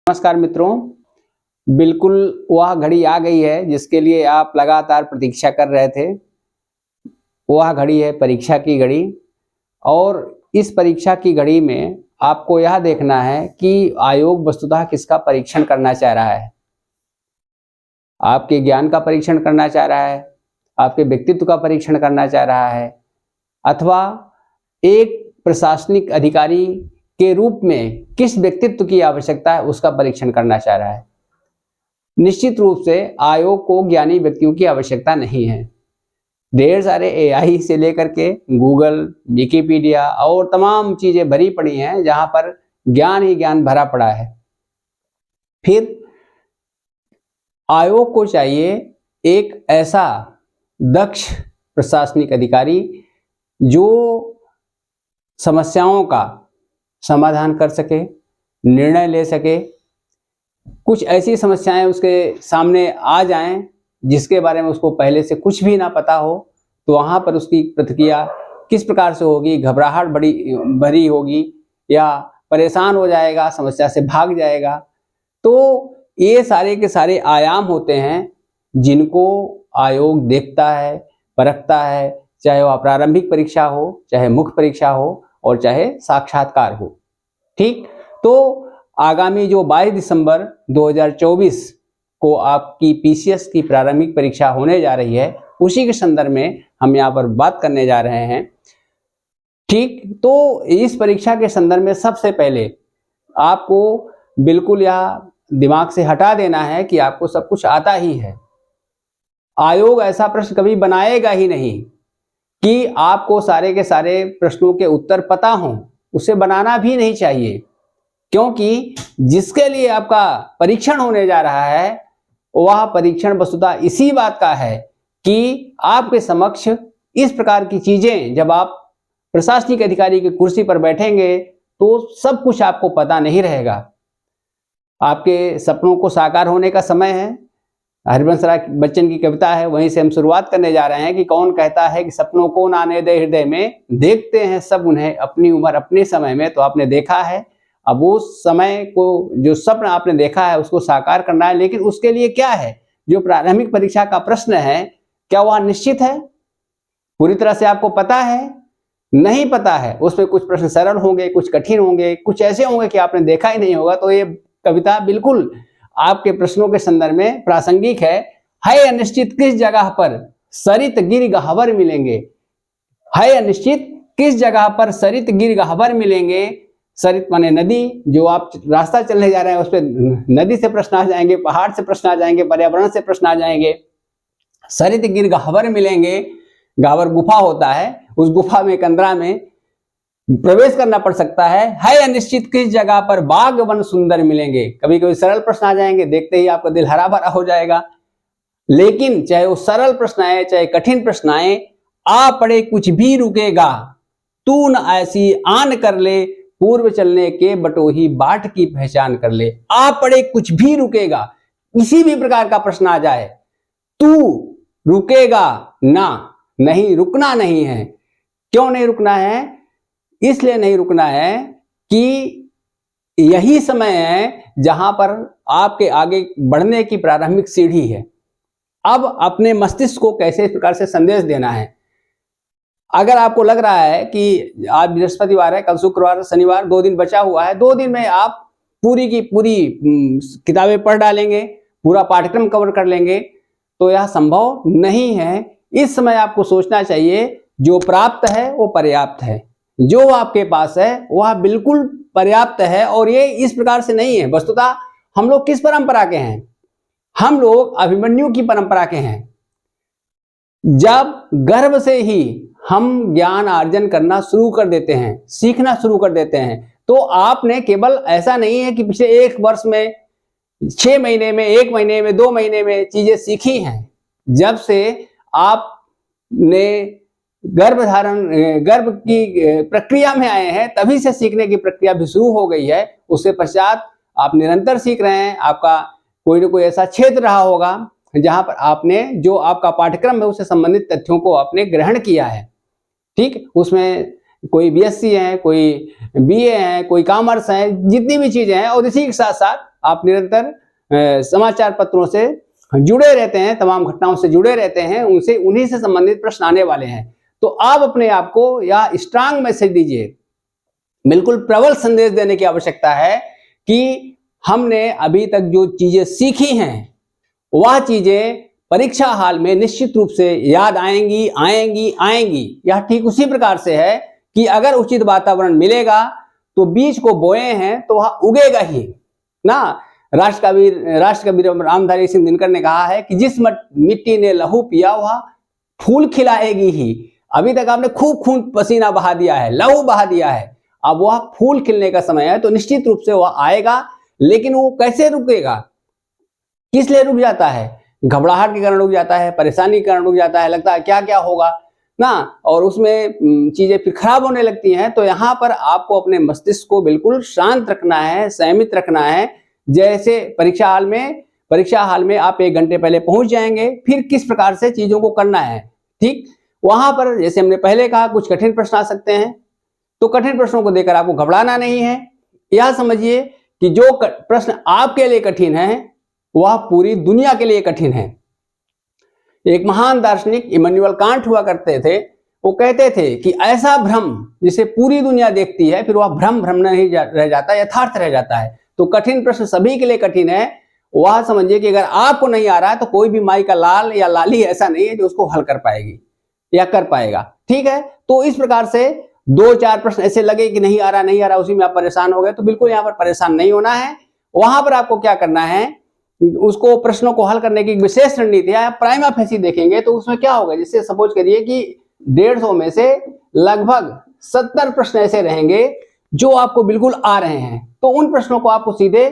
नमस्कार मित्रों, बिल्कुल वह घड़ी आ गई है जिसके लिए आप लगातार प्रतीक्षा कर रहे थे। वह घड़ी है परीक्षा की घड़ी। और इस परीक्षा की घड़ी में आपको यह देखना है कि आयोग वस्तुतः किसका परीक्षण करना चाह रहा है। आपके ज्ञान का परीक्षण करना चाह रहा है, आपके व्यक्तित्व का परीक्षण करना चाह रहा है, अथवा एक प्रशासनिक अधिकारी के रूप में किस व्यक्तित्व की आवश्यकता है उसका परीक्षण करना चाह रहा है। निश्चित रूप से आयोग को ज्ञानी व्यक्तियों की आवश्यकता नहीं है। ढेर सारे एआई से लेकर के गूगल, विकिपीडिया और तमाम चीजें भरी पड़ी हैं जहां पर ज्ञान ही ज्ञान भरा पड़ा है। फिर आयोग को चाहिए एक ऐसा दक्ष प्रशासनिक अधिकारी जो समस्याओं का समाधान कर सके, निर्णय ले सके। कुछ ऐसी समस्याएं उसके सामने आ जाएं जिसके बारे में उसको पहले से कुछ भी ना पता हो, तो वहाँ पर उसकी प्रतिक्रिया किस प्रकार से होगी, घबराहट बड़ी भरी होगी या परेशान हो जाएगा, समस्या से भाग जाएगा। तो ये सारे के सारे आयाम होते हैं जिनको आयोग देखता है, परखता है, चाहे वह प्रारंभिक परीक्षा हो, चाहे मुख्य परीक्षा हो और चाहे साक्षात्कार हो। ठीक, तो आगामी जो 22 दिसंबर 2024 को आपकी पीसीएस की प्रारंभिक परीक्षा होने जा रही है, उसी के संदर्भ में हम यहाँ पर बात करने जा रहे हैं। ठीक, तो इस परीक्षा के संदर्भ में सबसे पहले आपको बिल्कुल यह दिमाग से हटा देना है कि आपको सब कुछ आता ही है। आयोग ऐसा प्रश्न कभी बनाएगा ही नहीं कि आपको सारे के सारे प्रश्नों के उत्तर पता हों। उसे बनाना भी नहीं चाहिए, क्योंकि जिसके लिए आपका परीक्षण होने जा रहा है वह परीक्षण वस्तुतः इसी बात का है कि आपके समक्ष इस प्रकार की चीजें, जब आप प्रशासनिक अधिकारी की कुर्सी पर बैठेंगे तो सब कुछ आपको पता नहीं रहेगा। आपके सपनों को साकार होने का समय है। हरिवंश राय बच्चन की कविता है, वहीं से हम शुरुआत करने जा रहे हैं कि कौन कहता है कि सपनों को न आने दे हृदय में, देखते हैं सब उन्हें अपनी उम्र अपने समय में। तो आपने देखा है, अब वो समय को, जो स्वप्न आपने देखा है उसको साकार करना है। लेकिन उसके लिए क्या है, जो प्रारंभिक परीक्षा का प्रश्न है, क्या वह निश्चित है, पूरी तरह से आपको पता है? नहीं पता है। उसमें कुछ प्रश्न सरल होंगे, कुछ कठिन होंगे, कुछ ऐसे होंगे कि आपने देखा ही नहीं होगा। तो ये कविता बिल्कुल आपके प्रश्नों के संदर्भ में प्रासंगिक है अनिश्चित किस जगह पर सरित गिर गह्वर मिलेंगे। है अनिश्चित किस जगह पर सरित गिर गह्वर मिलेंगे। सरित माने नदी, जो आप रास्ता चलने जा रहे हैं उस पर नदी से प्रश्न आ जाएंगे, पहाड़ से प्रश्न आ जाएंगे, पर्यावरण से प्रश्न आ जाएंगे। सरित गिर गह्वर मिलेंगे, गावर गुफा होता है, उस गुफा में कंदरा में प्रवेश करना पड़ सकता है अनिश्चित किस जगह पर बाग वन सुंदर मिलेंगे। कभी कभी सरल प्रश्न आ जाएंगे, देखते ही आपका दिल हरा भरा हो जाएगा। लेकिन चाहे वो सरल प्रश्न आए, चाहे कठिन प्रश्न आए, आ पड़े कुछ भी रुकेगा, तू न ऐसी आन कर ले, पूर्व चलने के बटोही बाट की पहचान कर ले। आ पड़े कुछ भी रुकेगा, किसी भी प्रकार का प्रश्न आ जाए, तू रुकेगा ना, नहीं रुकना नहीं है। क्यों नहीं रुकना है? इसलिए नहीं रुकना है कि यही समय है जहां पर आपके आगे बढ़ने की प्रारंभिक सीढ़ी है। अब अपने मस्तिष्क को कैसे इस प्रकार से संदेश देना है। अगर आपको लग रहा है कि आज बृहस्पतिवार है, कल शुक्रवार, शनिवार, 2 दिन बचा हुआ है, 2 दिन में आप पूरी की पूरी किताबें पढ़ डालेंगे, पूरा पाठ्यक्रम कवर कर लेंगे, तो यह संभव नहीं है। इस समय आपको सोचना चाहिए जो प्राप्त है वो पर्याप्त है, जो आपके पास है वह बिल्कुल पर्याप्त है। और ये इस प्रकार से नहीं है। वस्तुतः हम लोग किस परंपरा के हैं? हम लोग अभिमन्यु की परंपरा के हैं। जब गर्भ से ही हम ज्ञान अर्जन करना शुरू कर देते हैं, सीखना शुरू कर देते हैं, तो आपने केवल ऐसा नहीं है कि पिछले 1 वर्ष में, 6 महीने में, 1 महीने में, 2 महीने में चीजें सीखी हैं। जब से आपने गर्भ की प्रक्रिया में आए हैं, तभी से सीखने की प्रक्रिया भी शुरू हो गई है। उसके पश्चात आप निरंतर सीख रहे हैं। आपका कोई ना कोई ऐसा क्षेत्र रहा होगा जहां पर आपने, जो आपका पाठ्यक्रम है उससे संबंधित तथ्यों को आपने ग्रहण किया है। ठीक, उसमें कोई बीएससी है, कोई बीए है, कोई कॉमर्स है, जितनी भी चीजें हैं, और इसी के साथ साथ आप निरंतर समाचार पत्रों से जुड़े रहते हैं, तमाम घटनाओं से जुड़े रहते हैं, उनसे उन्हीं से संबंधित प्रश्न आने वाले हैं। तो आप अपने आप को या स्ट्रांग मैसेज दीजिए, बिल्कुल प्रबल संदेश देने की आवश्यकता है कि हमने अभी तक जो चीजें सीखी हैं वह चीजें परीक्षा हाल में निश्चित रूप से याद आएंगी आएंगी आएंगी। यह ठीक उसी प्रकार से है कि अगर उचित वातावरण मिलेगा तो बीज को बोए हैं तो वह उगेगा ही ना। राष्ट्र कवि रामधारी सिंह दिनकर ने कहा है कि जिस मिट्टी ने लहू पिया वह फूल खिलाएगी ही। अभी तक आपने खूब खून पसीना बहा दिया है, लहू बहा दिया है, अब वह फूल खिलने का समय है, तो निश्चित रूप से वह आएगा। लेकिन वो कैसे रुकेगा, किस लिए रुक जाता है? घबराहट के कारण रुक जाता है, परेशानी के कारण रुक जाता है, लगता है क्या क्या होगा ना, और उसमें चीजें फिर खराब होने लगती हैं। तो यहाँ पर आपको अपने मस्तिष्क को बिल्कुल शांत रखना है, संयमित रखना है। जैसे परीक्षा हाल में आप 1 घंटे पहले पहुंच जाएंगे, फिर किस प्रकार से चीजों को करना है, ठीक। वहां पर जैसे हमने पहले कहा कुछ कठिन प्रश्न आ सकते हैं, तो कठिन प्रश्नों को देकर आपको घबराना नहीं है। यह समझिए कि जो प्रश्न आपके लिए कठिन है वह पूरी दुनिया के लिए कठिन है। एक महान दार्शनिक इमैनुअल कांट हुआ करते थे, वो कहते थे कि ऐसा भ्रम जिसे पूरी दुनिया देखती है फिर वह भ्रम नहीं रह जाता, यथार्थ रह जाता है। तो कठिन प्रश्न सभी के लिए कठिन है। वह समझिए कि अगर आपको नहीं आ रहा है तो कोई भी माई का लाल या लाली ऐसा नहीं है जो उसको हल कर पाएगी या कर पाएगा, ठीक है। तो इस प्रकार से 2-4 प्रश्न ऐसे लगे कि नहीं आ रहा, उसी में आप परेशान हो गए, तो बिल्कुल यहाँ पर परेशान नहीं होना है। वहां पर आपको क्या करना है, उसको प्रश्नों को हल करने की एक विशेष रणनीति है। आप प्राइमा फेसी देखेंगे तो उसमें क्या होगा, जैसे सपोज करिए कि 150 में से लगभग 70 प्रश्न ऐसे रहेंगे जो आपको बिल्कुल आ रहे हैं। तो उन प्रश्नों को आपको सीधे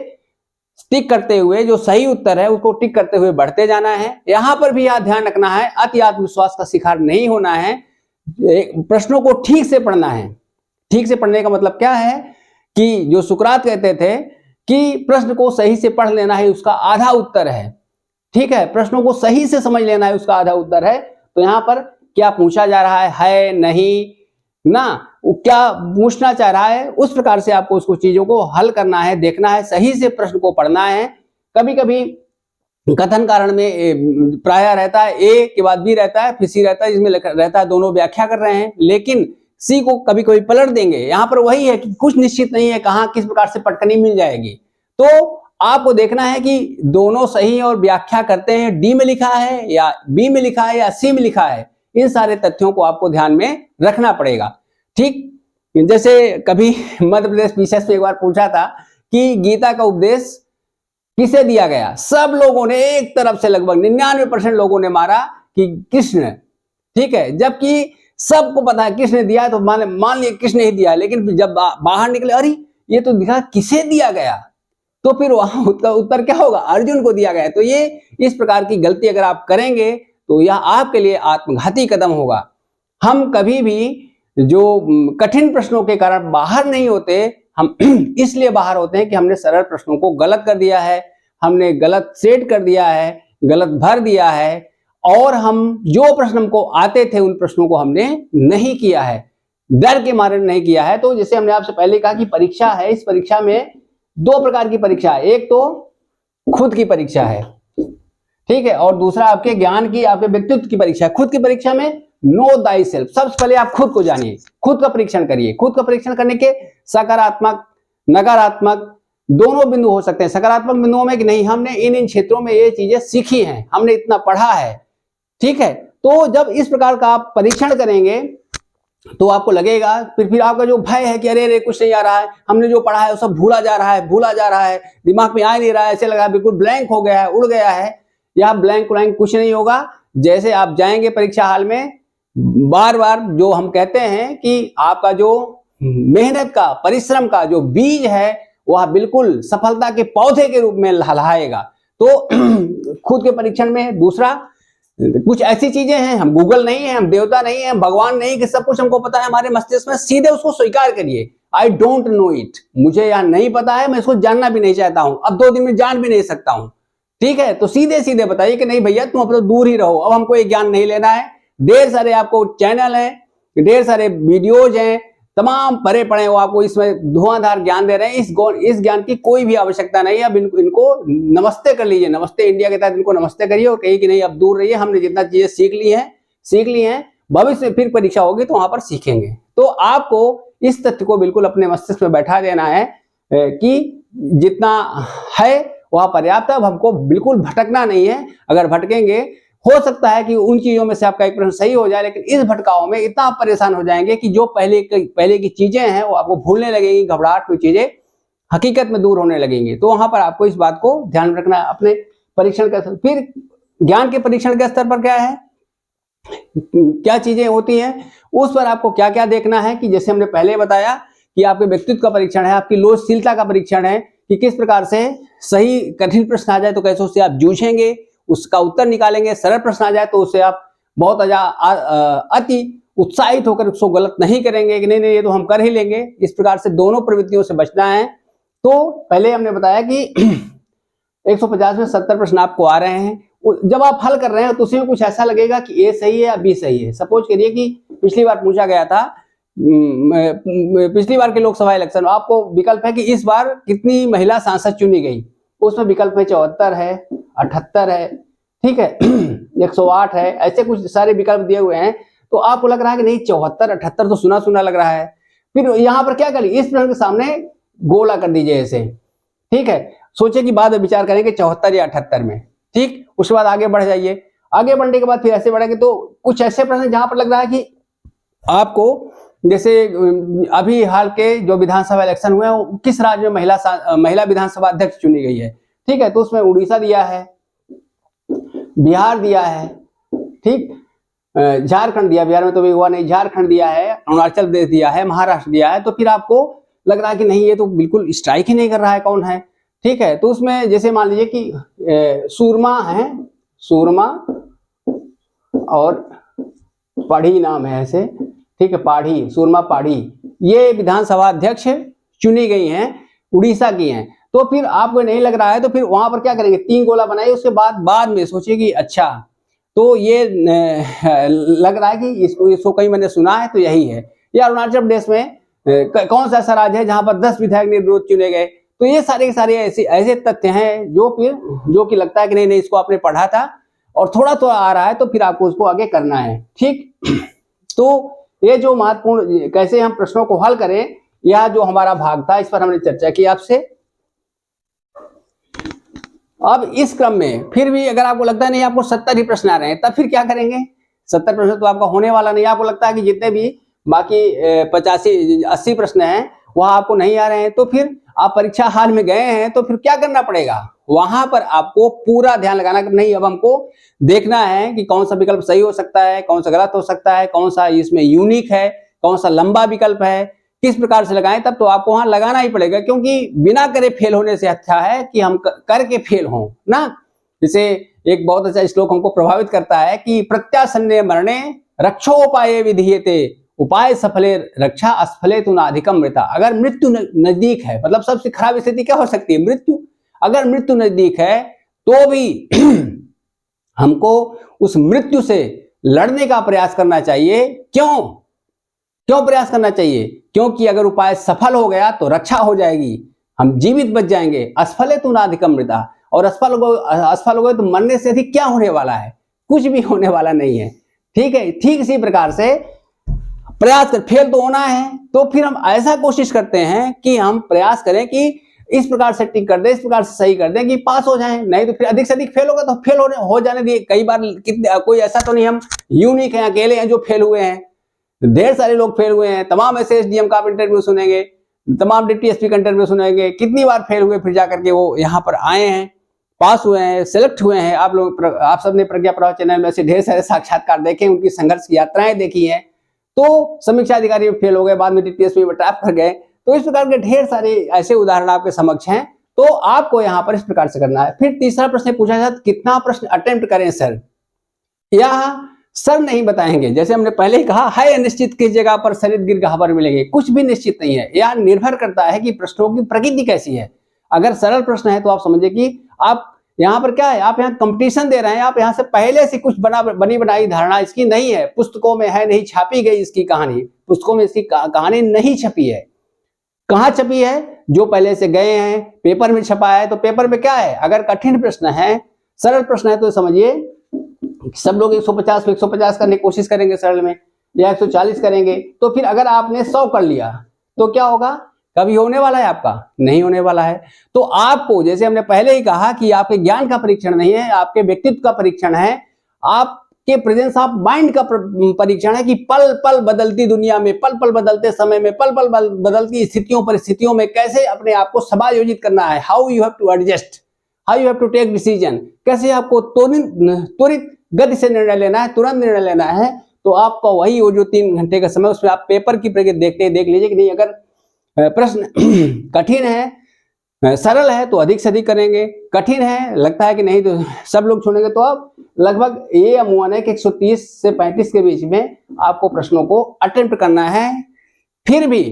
टिक करते हुए, जो सही उत्तर है उसको टिक करते हुए बढ़ते जाना है। यहां पर भी आप ध्यान रखना है, अति आत्मविश्वास का शिकार नहीं होना है, प्रश्नों को ठीक से पढ़ना है। ठीक से पढ़ने का मतलब क्या है कि जो सुकरात कहते थे कि प्रश्न को सही से पढ़ लेना है उसका आधा उत्तर है, ठीक है। प्रश्नों को सही से समझ लेना है उसका आधा उत्तर है। तो यहाँ पर क्या पूछा जा रहा है नहीं ना, वो क्या पूछना चाह रहा है, उस प्रकार से आपको उसको चीजों को हल करना है, देखना है, सही से प्रश्न को पढ़ना है। कभी कभी कथन कारण में प्राय रहता है ए के बाद बी रहता है, फिर सी रहता है, जिसमें रहता है दोनों व्याख्या कर रहे हैं, लेकिन सी को कभी कभी पलट देंगे। यहां पर वही है कि कुछ निश्चित नहीं है कहां किस प्रकार से पटकनी मिल जाएगी। तो आपको देखना है कि दोनों सही और व्याख्या करते हैं, डी में लिखा है या बी में लिखा है या सी में लिखा है, इन सारे तथ्यों को आपको ध्यान में रखना पड़ेगा, ठीक। जैसे कभी मध्य प्रदेश विशेष में एक बार पूछा था कि गीता का उपदेश किसे दिया गया, सब लोगों ने एक तरफ से लगभग 99% लोगों ने मारा कि कृष्ण, ठीक है। जबकि सबको पता है कृष्ण ने दिया है, तो मान लिया कृष्ण ही दिया, लेकिन जब बाहर निकले अरे ये तो दिखा किसे दिया गया, तो फिर वहां उत्तर क्या होगा, अर्जुन को दिया गया। तो ये इस प्रकार की गलती अगर आप करेंगे तो यह आपके लिए आत्मघाती कदम होगा। हम कभी भी जो कठिन प्रश्नों के कारण बाहर नहीं होते, हम इसलिए बाहर होते हैं कि हमने सरल प्रश्नों को गलत कर दिया है, हमने गलत सेट कर दिया है, गलत भर दिया है, और हम जो प्रश्न हमको आते थे उन प्रश्नों को हमने नहीं किया है, डर के मारे नहीं किया है। तो जैसे हमने आपसे पहले कहा कि परीक्षा है, इस परीक्षा में 2 प्रकार की परीक्षा है, एक तो खुद की परीक्षा है, ठीक है, और दूसरा आपके ज्ञान की, आपके व्यक्तित्व की परीक्षा है। खुद की परीक्षा में नो दाई सेल्फ, सबसे पहले आप खुद को जानिए, खुद का परीक्षण करिए। खुद का परीक्षण करने के सकारात्मक नकारात्मक दोनों बिंदु हो सकते हैं। सकारात्मक बिंदुओं में कि नहीं हमने इन क्षेत्रों में ये चीजें सीखी हैं, हमने इतना पढ़ा है, ठीक है। तो जब इस प्रकार का आप परीक्षण करेंगे तो आपको लगेगा, फिर आपका जो भय है कि अरे कुछ नहीं आ रहा है, हमने जो पढ़ा है वो सब भूला जा रहा है, दिमाग में आ नहीं रहा है, ऐसे लगा बिल्कुल ब्लैंक हो गया है, उड़ गया है। या ब्लैंक कुछ नहीं होगा। जैसे आप जाएंगे परीक्षा हाल में, बार बार जो हम कहते हैं कि आपका जो मेहनत का, परिश्रम का जो बीज है वह बिल्कुल सफलता के पौधे के रूप में लहलहाएगा। तो खुद के परीक्षण में दूसरा, कुछ ऐसी चीजें हैं, हम गूगल नहीं है, हम देवता नहीं है, हम भगवान नहीं कि सब कुछ हमको पता है हमारे मस्तिष्क में, सीधे उसको स्वीकार करिए, आई डोंट नो इट, मुझे यह नहीं पता है, मैं इसको जानना भी नहीं चाहता हूं, अब 2 दिन में जान भी नहीं सकता हूं, ठीक है। तो सीधे सीधे बताइए कि नहीं भैया तुम अब तो दूर ही रहो, अब हमको ये ज्ञान नहीं लेना है। ढेर सारे आपको चैनल हैं, ढेर सारे वीडियोज हैं, तमाम परे पड़े, वो आपको इसमें धुआंधार ज्ञान दे रहे हैं। इस ज्ञान की कोई भी आवश्यकता नहीं है। अब इनको नमस्ते कर लीजिए, नमस्ते इंडिया के तहत इनको नमस्ते करिए और कहिए कि नहीं अब दूर रहिए, हमने जितना चीजें सीख ली हैं, भविष्य में फिर परीक्षा होगी तो वहां पर सीखेंगे। तो आपको इस तथ्य को बिल्कुल अपने मस्तिष्क में बैठा देना है कि जितना है वह पर्याप्त है, अब हमको बिल्कुल भटकना नहीं है। अगर भटकेंगे, हो सकता है कि उन चीजों में से आपका एक प्रश्न सही हो जाए, लेकिन इस भटकाव में इतना आप परेशान हो जाएंगे कि जो पहले की चीजें हैं वो आपको भूलने लगेंगी, घबराहट की चीजें हकीकत में दूर होने लगेंगी। तो वहां पर आपको इस बात को ध्यान रखना है अपने परीक्षण के स्तर। फिर ज्ञान के परीक्षण के स्तर पर क्या है, क्या चीजें होती हैं, उस पर आपको क्या क्या देखना है कि जैसे हमने पहले बताया कि आपके व्यक्तित्व का परीक्षण है, आपकी लोचशीलता का परीक्षण है कि किस प्रकार से सही कठिन प्रश्न आ जाए तो कैसे उससे आप जूझेंगे, उसका उत्तर निकालेंगे। सरल प्रश्न आ जाए तो उससे आप बहुत अति उत्साहित होकर उसको गलत नहीं करेंगे कि नहीं ये तो हम कर ही लेंगे। इस प्रकार से दोनों प्रवृत्तियों से बचना है। तो पहले हमने बताया कि 150 में 70 प्रश्न आपको आ रहे हैं। जब आप हल कर रहे हैं तो उसमें कुछ ऐसा लगेगा कि ए सही है या बी सही है। सपोज करिए कि पिछली बार पूछा गया था, पिछली बार के लोकसभा इलेक्शन में आपको विकल्प है कि इस बार कितनी महिला सांसद चुनी गई। उसमें विकल्प है 74 है, 78 है, ठीक है, 108 है, ऐसे कुछ सारे विकल्प दिए हुए हैं। तो आपको लग रहा है कि नहीं 74 78 तो सुना सुना लग रहा है। फिर यहाँ पर क्या करिए, इस प्रश्न के सामने गोला कर दीजिए ऐसे, ठीक है। सोचे कि बाद में विचार करेंगे 74 या 78 में, ठीक। उसके बाद आगे बढ़ जाइए। आगे बढ़ने के बाद फिर ऐसे बढ़ेंगे तो कुछ ऐसे प्रश्न जहां पर लग रहा है कि आपको, जैसे अभी हाल के जो विधानसभा इलेक्शन हुए हैं किस राज्य में महिला विधानसभा अध्यक्ष चुनी गई है, ठीक है। तो उसमें उड़ीसा दिया है, बिहार दिया है, ठीक, झारखंड दिया, बिहार में तो भी हुआ नहीं, झारखंड दिया है, अरुणाचल प्रदेश दिया है, महाराष्ट्र दिया है। तो फिर आपको लग रहा है कि नहीं ये तो बिल्कुल स्ट्राइक ही नहीं कर रहा है, कौन है, ठीक है। तो उसमें जैसे मान लीजिए कि सूरमा है, सूरमा और पाढ़ी नाम है ऐसे, ठीक है, पाढ़ी, सूरमा पाढ़ी, ये विधानसभा अध्यक्ष चुनी गई हैं, उड़ीसा की हैं। तो फिर आपको नहीं लग रहा है तो फिर वहां पर क्या करेंगे, 3 गोला बनाइए। उसके बाद में सोचिए कि अच्छा तो ये लग रहा है कि इसको कहीं मैंने सुना है तो यही है। या अरुणाचल प्रदेश में कौन सा ऐसा राज्य है जहां पर 10 विधायक निर्विरोध चुने गए। तो ये सारे के सारे ऐसे तथ्य हैं जो कि लगता है कि नहीं इसको आपने पढ़ा था और थोड़ा थोड़ा आ रहा है तो फिर आपको उसको आगे करना है, ठीक। तो ये जो महत्वपूर्ण कैसे हम प्रश्नों को हल करें, यह जो हमारा भाग था इस पर हमने चर्चा की आपसे। अब इस क्रम में फिर भी अगर आपको लगता है नहीं आपको 70 ही प्रश्न आ रहे हैं, तब फिर क्या करेंगे। 70 प्रश्न तो आपका होने वाला नहीं, आपको लगता है कि जितने भी बाकी 85-80 प्रश्न हैं वह आपको नहीं आ रहे हैं, तो फिर आप परीक्षा हाल में गए हैं तो फिर क्या करना पड़ेगा, वहां पर आपको पूरा ध्यान लगाना कि नहीं अब हमको देखना है कि कौन सा विकल्प सही हो सकता है, कौन सा गलत हो सकता है, कौन सा इसमें यूनिक है, कौन सा लंबा विकल्प है, किस प्रकार से लगाएं। तब तो आपको वहां लगाना ही पड़ेगा, क्योंकि बिना करे फेल होने से अच्छा है कि हम करके फेल हों ना। जैसे एक बहुत अच्छा श्लोक हमको प्रभावित करता है कि प्रत्यासन्ने मरणे रक्षोपाये विधीयते, उपाय सफले रक्षा, असफले तु नाधिकम मृता। अगर मृत्यु नजदीक है, मतलब सबसे खराब स्थिति क्या हो सकती है, मृत्यु। अगर मृत्यु नजदीक है तो भी हमको उस मृत्यु से लड़ने का प्रयास करना चाहिए। क्यों प्रयास करना चाहिए, क्योंकि अगर उपाय सफल हो गया तो रक्षा हो जाएगी, हम जीवित बच जाएंगे। असफले तु नाधिकम मृता, और असफल हो गए तो मरने से अधिक क्या होने वाला है, कुछ भी होने वाला नहीं है, ठीक है। ठीक इसी प्रकार से प्रयास कर, फेल तो होना है तो फिर हम ऐसा कोशिश करते हैं कि हम प्रयास करें कि इस प्रकार से टिक कर दे, इस प्रकार से सही कर दें कि पास हो जाएं। नहीं तो फिर अधिक से अधिक फेल होगा तो फेल हो जाने दिए। कई बार कोई ऐसा तो नहीं हम यूनिक हैं, अकेले हैं जो फेल हुए हैं, ढेर सारे लोग फेल हुए हैं। तमाम ऐसे एसडीएम का आप इंटरव्यू सुनेंगे, तमाम डिप्टी एसपी का इंटरव्यू सुनेंगे, कितनी बार फेल हुए फिर जाकर के वो यहाँ पर आए हैं, पास हुए हैं, सेलेक्ट हुए हैं। आप सबने प्रज्ञा प्रवाह चैनल में से ढेर सारे साक्षात्कार देखे, उनकी संघर्ष की यात्राएं देखी है। तो समीक्षा अधिकारी फेल हो गए, बाद में टीएसपी में ट्रैप कर गए। तो इस प्रकार के ढेर सारे ऐसे उदाहरण आपके समक्ष हैं। तो आपको यहाँ पर इस प्रकार से करना है। फिर तीसरा प्रश्न पूछा जाता है कितना प्रश्न अटेम्प्ट करें सर, या सर नहीं बताएंगे। जैसे हमने पहले ही कहा है निश्चित किस जगह पर सरित गिर गह्वर मिलेंगे, कुछ भी निश्चित नहीं है। यह निर्भर करता है कि प्रश्नों की प्रकृति कैसी है। अगर सरल प्रश्न है तो आप समझिए कि आप यहाँ पर क्या है, आप यहाँ कंपटीशन दे रहे हैं, आप यहाँ से पहले से कुछ बनी बनाई धारणा इसकी नहीं है, पुस्तकों में है, नहीं छापी गई इसकी कहानी, पुस्तकों में इसकी कहानी नहीं छपी है। कहाँ छपी है? जो पहले से गए हैं, पेपर में छपा है। तो पेपर में क्या है, अगर कठिन प्रश्न है, सरल प्रश्न है, तो समझिए सब लोग 150 पे 150 करने की कोशिश करेंगे सरल में, या 140 करेंगे। तो फिर अगर आपने 100 कर लिया तो क्या होगा? कभी होने वाला है आपका? नहीं होने वाला है। तो आपको, जैसे हमने पहले ही कहा कि आपके ज्ञान का परीक्षण नहीं है, आपके व्यक्तित्व का परीक्षण है, आपके प्रेजेंस ऑफ माइंड का परीक्षण है कि पल पल बदलती दुनिया में, पल पल बदलते समय में, पल पल बदलती स्थितियों परिस्थितियों में कैसे अपने आप को समायोजित करना है। How you have to adjust, how you have to take decision, कैसे आपको त्वरित गति से निर्णय लेना है, तुरंत निर्णय लेना है। तो आपका वही वो जो 3 घंटे का समय, उसमें आप पेपर की प्रगति देख लीजिए कि नहीं, अगर प्रश्न कठिन है, सरल है तो अधिक से अधिक करेंगे, कठिन है लगता है कि नहीं तो सब लोग छोड़ेंगे, तो आप लगभग ये अनुमान है कि 130 से 35 के बीच में आपको प्रश्नों को अटेम्प्ट करना है। फिर भी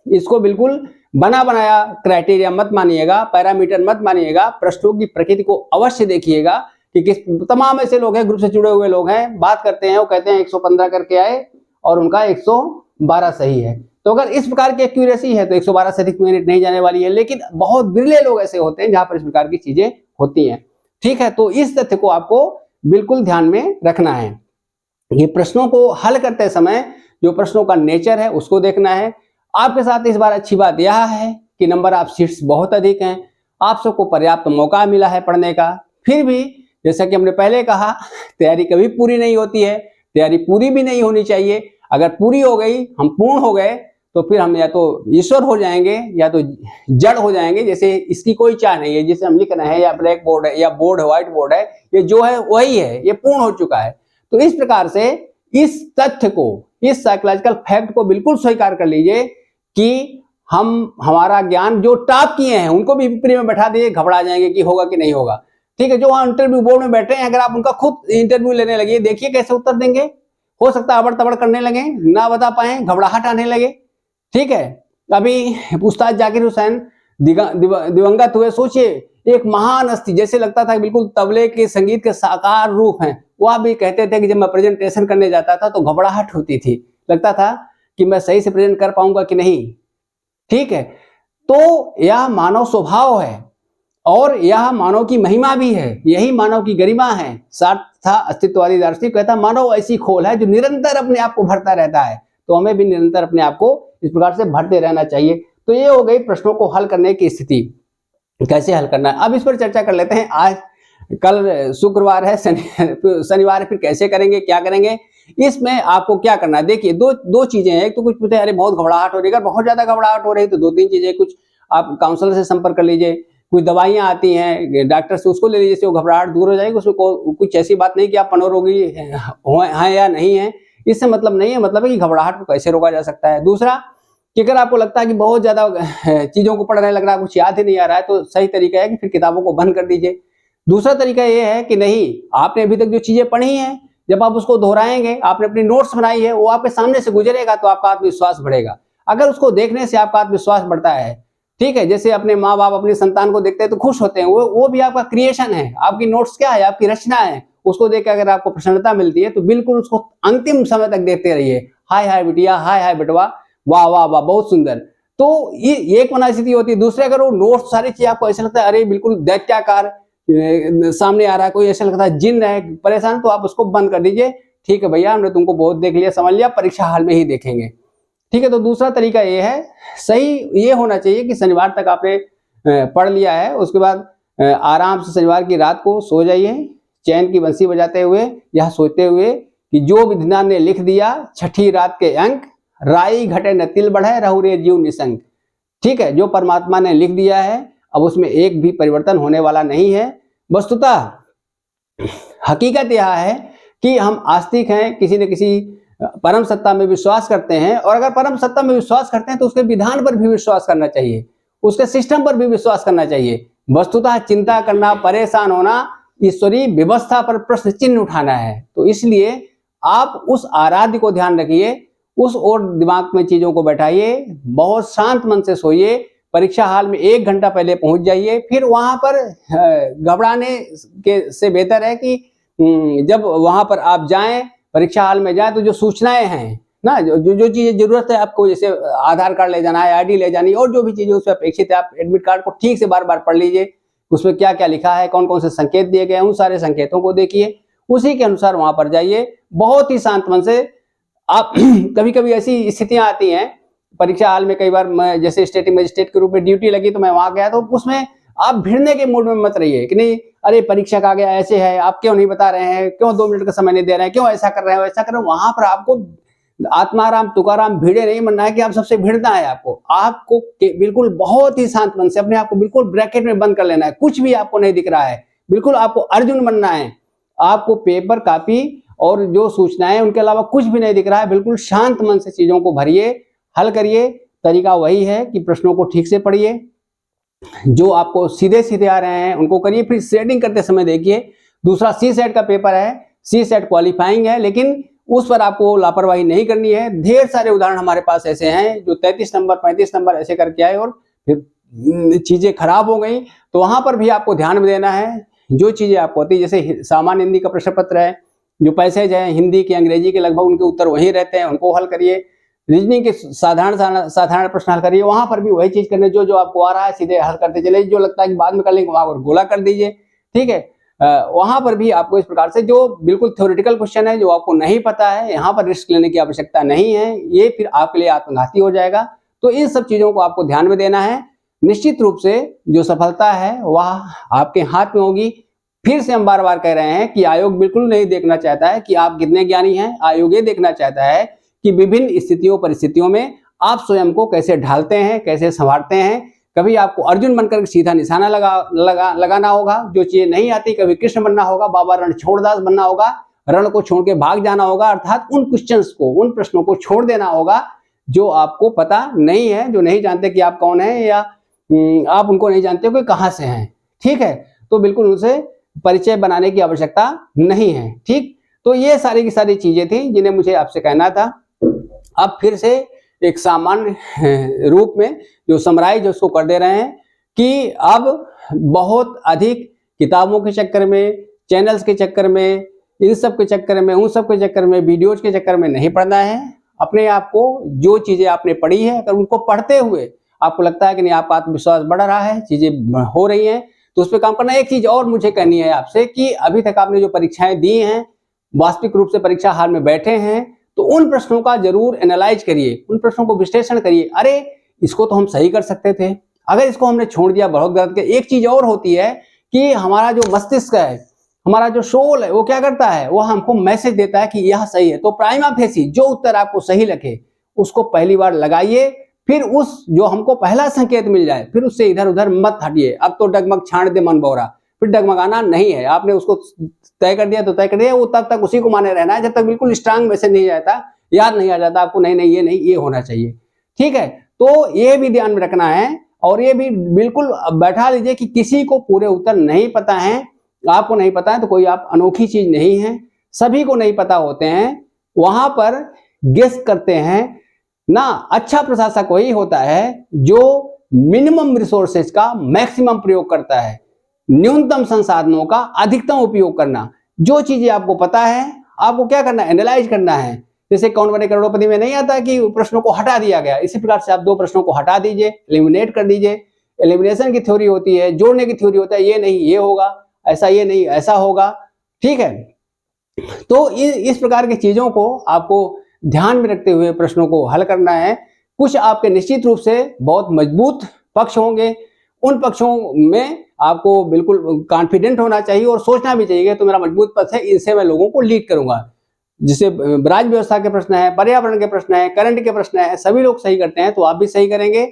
इसको बिल्कुल बना बनाया क्राइटेरिया मत मानिएगा, पैरामीटर मत मानिएगा, प्रश्नों की प्रकृति को अवश्य देखिएगा कि किस तमाम ऐसे लोग हैं, ग्रुप से जुड़े हुए लोग हैं, बात करते हैं, वो कहते हैं 115 करके आए और उनका 112 सही है। तो अगर इस प्रकार की एक्यूरेसी है तो 112 से अधिक मिनट नहीं जाने वाली है, लेकिन बहुत बिरले लोग ऐसे होते हैं जहां पर इस प्रकार की चीजें होती हैं। ठीक है, तो इस तथ्य को आपको बिल्कुल ध्यान में रखना है। ये प्रश्नों को हल करते समय जो प्रश्नों का नेचर है उसको देखना है। आपके साथ इस बार अच्छी बात यह है कि नंबर ऑफ सीट्स बहुत अधिक हैं, आप सबको पर्याप्त मौका मिला है पढ़ने का। फिर भी जैसा कि हमने पहले कहा, तैयारी कभी पूरी नहीं होती है, तैयारी पूरी भी नहीं होनी चाहिए। अगर पूरी हो गई, हम पूर्ण हो गए, तो फिर हम या तो ईश्वर हो जाएंगे या तो जड़ हो जाएंगे। जैसे इसकी कोई चाह नहीं है, जिसे हम लिख रहे हैं, या ब्लैक बोर्ड है या बोर्ड है, व्हाइट बोर्ड है, ये जो है वही है, ये पूर्ण हो चुका है। तो इस प्रकार से इस तथ्य को, इस साइकोलॉजिकल फैक्ट को बिल्कुल स्वीकार कर लीजिए कि हमारा ज्ञान जो टॉप किए हैं उनको भी विपरीत में बैठा दिए, घबरा जाएंगे कि होगा कि नहीं होगा। ठीक है, जो वहां इंटरव्यू बोर्ड में बैठे हैं, अगर आप उनका खुद इंटरव्यू लेने लगे, देखिए कैसे उत्तर देंगे। हो सकता है अबड़ तबड़ करने लगे, ना बता पाए, घबराहट आने लगे। ठीक है, अभी उस्ताद जाकिर हुसैन दिवंगत हुए, सोचिए एक महान हस्ती, जैसे लगता था बिल्कुल तबले के संगीत के साकार रूप हैं। वह भी कहते थे कि जब मैं प्रेजेंटेशन करने जाता था तो घबराहट होती थी, लगता था कि मैं सही से प्रेजेंट कर पाऊंगा कि नहीं। ठीक है, तो यह मानव स्वभाव है और यह मानव की महिमा भी है, यही मानव की गरिमा है। सार्थ अस्तित्ववादी दार्शनिक कहता, मानव ऐसी खोल है जो निरंतर अपने आप को भरता रहता है। तो हमें भी निरंतर अपने आप को इस प्रकार से भरते रहना चाहिए। तो ये हो गई प्रश्नों को हल करने की स्थिति, कैसे हल करना है। अब इस पर चर्चा कर लेते हैं। आज कल शुक्रवार है, शनिवार है, फिर कैसे करेंगे, क्या करेंगे, इसमें आपको क्या करना है। देखिए दो चीजें हैं। एक तो कुछ पूछे, अरे बहुत घबराहट हो रही है, अगर बहुत ज्यादा घबराहट हो रही है तो 2-3 चीजें, कुछ आप काउंसलर से संपर्क कर लीजिए, कुछ दवाइयां आती हैं डॉक्टर से, उसको ले लीजिए, इससे वो घबराहट दूर हो जाएगी। उसमें कुछ ऐसी बात नहीं कि आप मनोरोगी हैं या नहीं है, इससे मतलब नहीं है। मतलब है कि घबराहट को कैसे रोका जा सकता है। दूसरा कि अगर आपको लगता है कि बहुत ज्यादा चीजों को पढ़ने लग रहा है, कुछ याद ही नहीं आ रहा है, तो सही तरीका है कि फिर किताबों को बंद कर दीजिए। दूसरा तरीका यह है कि नहीं, आपने अभी तक जो चीजें पढ़ी हैं, जब आप उसको दोहराएंगे, आपने अपनी नोट्स बनाई है, वो आपके सामने से गुजरेगा तो आपका आत्मविश्वास बढ़ेगा। अगर उसको देखने से आपका आत्मविश्वास बढ़ता है, ठीक है, जैसे अपने माँ बाप अपनी संतान को देखते हैं तो खुश होते हैं, वो भी आपका क्रिएशन है। आपकी नोट्स क्या है, आपकी रचना है। उसको देख के अगर आपको प्रसन्नता मिलती है तो बिल्कुल उसको अंतिम समय तक देखते रहिए। हाय हाय बिटिया, हाय हाय बेटवा, वाह वाह वाह, बहुत सुंदर। तो ये एक मना स्थिति होती है। दूसरे, अगर वो नोट्स सारी चीज आपको ऐसा लगता है अरे बिल्कुल दैत्याकार सामने आ रहा है, कोई ऐसा लगता है जिन है परेशान, तो आप उसको बंद कर दीजिए। ठीक है भैया, हमने तुमको बहुत देख लिया, समझ लिया, परीक्षा हाल में ही देखेंगे। ठीक है, तो दूसरा तरीका ये है, सही ये होना चाहिए कि शनिवार तक आपने पढ़ लिया है, उसके बाद आराम से शनिवार की रात को सो जाइए, चैन की बंसी बजाते हुए, यह सोचते हुए कि जो विधान ने लिख दिया, छठी रात के अंक, राई घटे न तिल बढ़े, रहु रे जीव निसंग। ठीक है, जो परमात्मा ने लिख दिया है, अब उसमें एक भी परिवर्तन होने वाला नहीं है। वस्तुतः हकीकत यह है कि हम आस्तिक हैं, किसी न किसी परम सत्ता में विश्वास करते हैं, और अगर परम सत्ता में विश्वास करते हैं तो उसके विधान पर भी विश्वास करना चाहिए, उसके सिस्टम पर भी विश्वास करना चाहिए। वस्तुतः चिंता करना, परेशान होना, ईश्वरीय व्यवस्था पर प्रश्न चिन्ह उठाना है। तो इसलिए आप उस आराध्य को ध्यान रखिए, उस और दिमाग में चीजों को बैठाइए, बहुत शांत मन से सोइए, परीक्षा हॉल में 1 घंटा पहले पहुंच जाइए। फिर वहां पर घबराने के से बेहतर है कि जब वहां पर आप जाएं, परीक्षा हॉल में जाएं, तो जो सूचनाएं हैं ना, जो चीजें जरूरत है आपको, जैसे आधार कार्ड ले जाना है, आईडी ले जानी है, और जो भी चीजें उसमें अपेक्षित है, आप एडमिट कार्ड को ठीक से बार बार पढ़ लीजिए। उसमें क्या क्या लिखा है, कौन कौन से संकेत दिए गए हैं, उन सारे संकेतों को देखिए, उसी के अनुसार वहां पर जाइए। बहुत ही शांत मन से आप कभी कभी ऐसी स्थितियां आती हैं परीक्षा हॉल में, कई बार मैं जैसे स्टेटिंग मजिस्ट्रेट के रूप में ड्यूटी लगी तो मैं वहां गया, तो उसमें आप भिड़ने के मूड में मत रहिए कि नहीं, अरे परीक्षक आ गया, ऐसे है, आप क्यों नहीं बता रहे हैं, क्यों 2 मिनट का समय नहीं दे रहे हैं, क्यों ऐसा कर रहे हो, ऐसा कर रहे हो। वहां पर आपको आत्माराम तुकाराम भिड़े नहीं बनना है कि आप सबसे भिड़ना है। आपको बिल्कुल बहुत ही शांत मन से अपने आप को बिल्कुल ब्रैकेट में बंद कर लेना है। कुछ भी आपको नहीं दिख रहा है, बिल्कुल आपको अर्जुन बनना है। आपको पेपर, कापी और जो सूचनाएं, उनके अलावा कुछ भी नहीं दिख रहा है। बिल्कुल शांत मन से चीजों को भरिए, हल करिए। तरीका वही है कि प्रश्नों को ठीक से पढ़िए, जो आपको सीधे सीधे आ रहे हैं उनको करिए। फिर सेटिंग करते समय देखिए, दूसरा सी सेट का पेपर है, सी सेट क्वालिफाइंग है, लेकिन उस पर आपको लापरवाही नहीं करनी है। ढेर सारे उदाहरण हमारे पास ऐसे हैं जो 33 नंबर 35 नंबर ऐसे करके आए और फिर चीजें खराब हो गई। तो वहां पर भी आपको ध्यान में देना है। जो चीजें आपको होती है, जैसे सामान्य हिंदी का प्रश्न पत्र है, जो पैसेज है हिंदी के अंग्रेजी के लगभग उनके उत्तर वही रहते हैं, उनको हल करिए। रीजनिंग के साधारण प्रश्न हल करिए, वहां पर भी वही चीज करने, जो आपको आ रहा है सीधे हल करते चले। जो लगता है कि बाद में कर लेंगे, वहां पर गोला कर दीजिए, ठीक है। वहां पर भी आपको इस प्रकार से, जो बिल्कुल थ्योरेटिकल क्वेश्चन है, जो आपको नहीं पता है, यहाँ पर रिस्क लेने की आवश्यकता नहीं है, ये फिर आपके लिए आत्मघाती हो जाएगा। तो इन सब चीजों को आपको ध्यान में देना है। निश्चित रूप से जो सफलता है वह आपके हाथ में होगी। फिर से हम बार बार कह रहे हैं कि आयोग बिल्कुल नहीं देखना चाहता है कि आप कितने ज्ञानी हैं। आयोग ये देखना चाहता है कि विभिन्न स्थितियों परिस्थितियों में आप स्वयं को कैसे ढालते हैं, कैसे संवारते हैं। कभी आपको अर्जुन बनकर सीधा निशाना लगाना होगा, जो चीजें नहीं आती, कभी कृष्ण बनना होगा, बाबा रणछोड़दास बनना होगा, रण को छोड़ के भाग जाना होगा, अर्थात उन क्वेश्चंस को, उन प्रश्नों को छोड़ देना होगा जो आपको पता नहीं है, जो नहीं जानते कि आप कौन है, या आप उनको नहीं जानते कि कहां से हैं, ठीक है। तो बिल्कुल उनसे परिचय बनाने की आवश्यकता नहीं है, ठीक। तो ये सारी की सारी चीजें थी जिन्हें मुझे आपसे कहना था। अब फिर से एक सामान्य रूप में जो समराइज उसको कर दे रहे हैं कि अब बहुत अधिक किताबों के चक्कर में, चैनल्स के चक्कर में, इन सब के चक्कर में, उन सब के चक्कर में, वीडियोज के चक्कर में नहीं पढ़ना है। अपने आप को, जो चीजें आपने पढ़ी है, अगर उनको पढ़ते हुए आपको लगता है कि नहीं, आपका आत्मविश्वास बढ़ रहा है, चीजें हो रही हैं, तो उस पर काम करना। एक चीज और मुझे कहनी है आपसे कि अभी तक आपने जो परीक्षाएं दी हैं, वास्तविक रूप से परीक्षा हाल में बैठे हैं, तो उन प्रश्नों का जरूर एनालाइज करिए, उन प्रश्नों को विश्लेषण करिए। अरे इसको तो हम सही कर सकते थे, अगर इसको हमने छोड़ दिया बहुत गलत। एक चीज और होती है कि हमारा जो मस्तिष्क है, हमारा जो सोल है, वो क्या करता है, वो हमको मैसेज देता है कि यह सही है। तो प्राइमा फेसी जो उत्तर आपको सही लगे उसको पहली बार लगाइए, फिर उस जो हमको पहला संकेत मिल जाए फिर उससे इधर उधर मत हटिए। अब तो डगमग छाड़ दे मन बोरा, फिर डगमगाना नहीं है। आपने उसको तय कर दिया तो तय कर दिया, वो तब तक उसी को माने रहना है जब तक बिल्कुल स्ट्रांग मैसेज नहीं जाता, याद नहीं आ जाता आपको, नहीं नहीं ये नहीं, ये होना चाहिए, ठीक है। तो ये भी ध्यान में रखना है, और ये भी बिल्कुल बैठा लीजिए कि किसी को पूरे उत्तर नहीं पता है। आपको नहीं पता है तो कोई आप अनोखी चीज नहीं है, सभी को नहीं पता होते हैं। वहां पर गेस करते हैं ना। अच्छा प्रशासक वही होता है जो मिनिमम रिसोर्सेज का मैक्सिमम प्रयोग करता है, न्यूनतम संसाधनों का अधिकतम उपयोग करना। जो चीजें आपको पता है, आपको क्या करना है, एनालाइज करना है। जैसे कौन बने करोड़पति में नहीं आता कि प्रश्नों को हटा दिया गया, इसी प्रकार से आप 2 प्रश्नों को हटा दीजिए, एलिमिनेट कर दीजिए। एलिमिनेशन की थ्योरी होती है, जोड़ने की थ्योरी होता है, ये नहीं ये होगा, ऐसा ये नहीं ऐसा होगा, ठीक है। तो इस प्रकार की चीजों को आपको ध्यान में रखते हुए प्रश्नों को हल करना है। कुछ आपके निश्चित रूप से बहुत मजबूत पक्ष होंगे, उन पक्षों में आपको बिल्कुल कॉन्फिडेंट होना चाहिए और सोचना भी चाहिए तो मेरा मजबूत पक्ष है, इनसे मैं लोगों को लीड करूंगा। जिसे राज्य व्यवस्था के प्रश्न है, पर्यावरण के प्रश्न है, करंट के प्रश्न है, सभी लोग सही करते हैं तो आप भी सही करेंगे,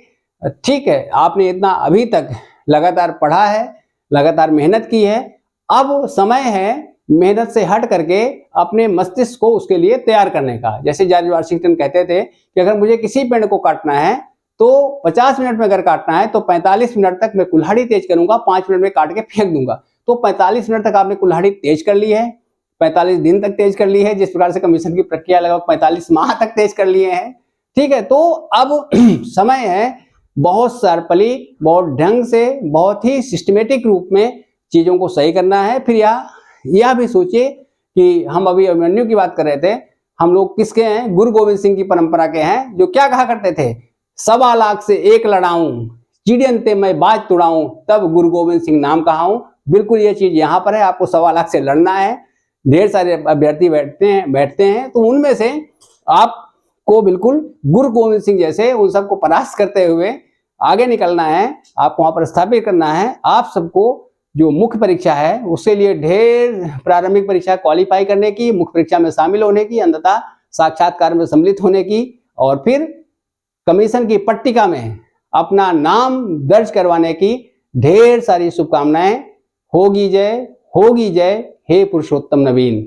ठीक है। आपने इतना अभी तक लगातार पढ़ा है, लगातार मेहनत की है, अब समय है मेहनत से हट करके अपने मस्तिष्क को उसके लिए तैयार करने का। जैसे जॉर्ज वाशिंगटन कहते थे कि अगर मुझे किसी पेड़ को काटना है तो 50 मिनट में अगर काटना है तो 45 मिनट तक मैं कुल्हाड़ी तेज करूंगा, 5 मिनट में काट के फेंक दूंगा। तो 45 मिनट तक आपने कुल्हाड़ी तेज कर ली है, 45 दिन तक तेज कर ली है, जिस प्रकार से कमीशन की प्रक्रिया लगभग 45 माह तक तेज कर लिए हैं, ठीक है। तो अब समय है बहुत सर्पली, बहुत ढंग से, बहुत ही सिस्टमेटिक रूप में चीज़ों को सही करना है। फिर यह भी सोचिए कि हम अभी अभिमन्यु की बात कर रहे थे, हम लोग किसके हैं? गुरु गोविंद सिंह की परंपरा के हैं, जो क्या कहा करते थे? 1.25 लाख से एक लड़ाऊं, चिड़ियन ते मैं बाज तुड़ाऊं, तब गुरु गोविंद सिंह नाम कहाऊं। बिल्कुल ये चीज यहाँ पर है, आपको 1.25 लाख से लड़ना है। ढेर सारे अभ्यर्थी बैठते हैं, तो उनमें से आपको बिल्कुल गुरु गोविंद सिंह जैसे उन सबको परास्त करते हुए आगे निकलना है, आपको वहां पर स्थापित करना है। आप सबको जो मुख्य परीक्षा है उसके लिए ढेर प्रारंभिक परीक्षा क्वालिफाई करने की, मुख्य परीक्षा में शामिल होने की, अंततः साक्षात्कार में सम्मिलित होने की, और फिर कमीशन की पट्टिका में अपना नाम दर्ज करवाने की ढेर सारी शुभकामनाएं। होगी जय, होगी जय, हे पुरुषोत्तम नवीन।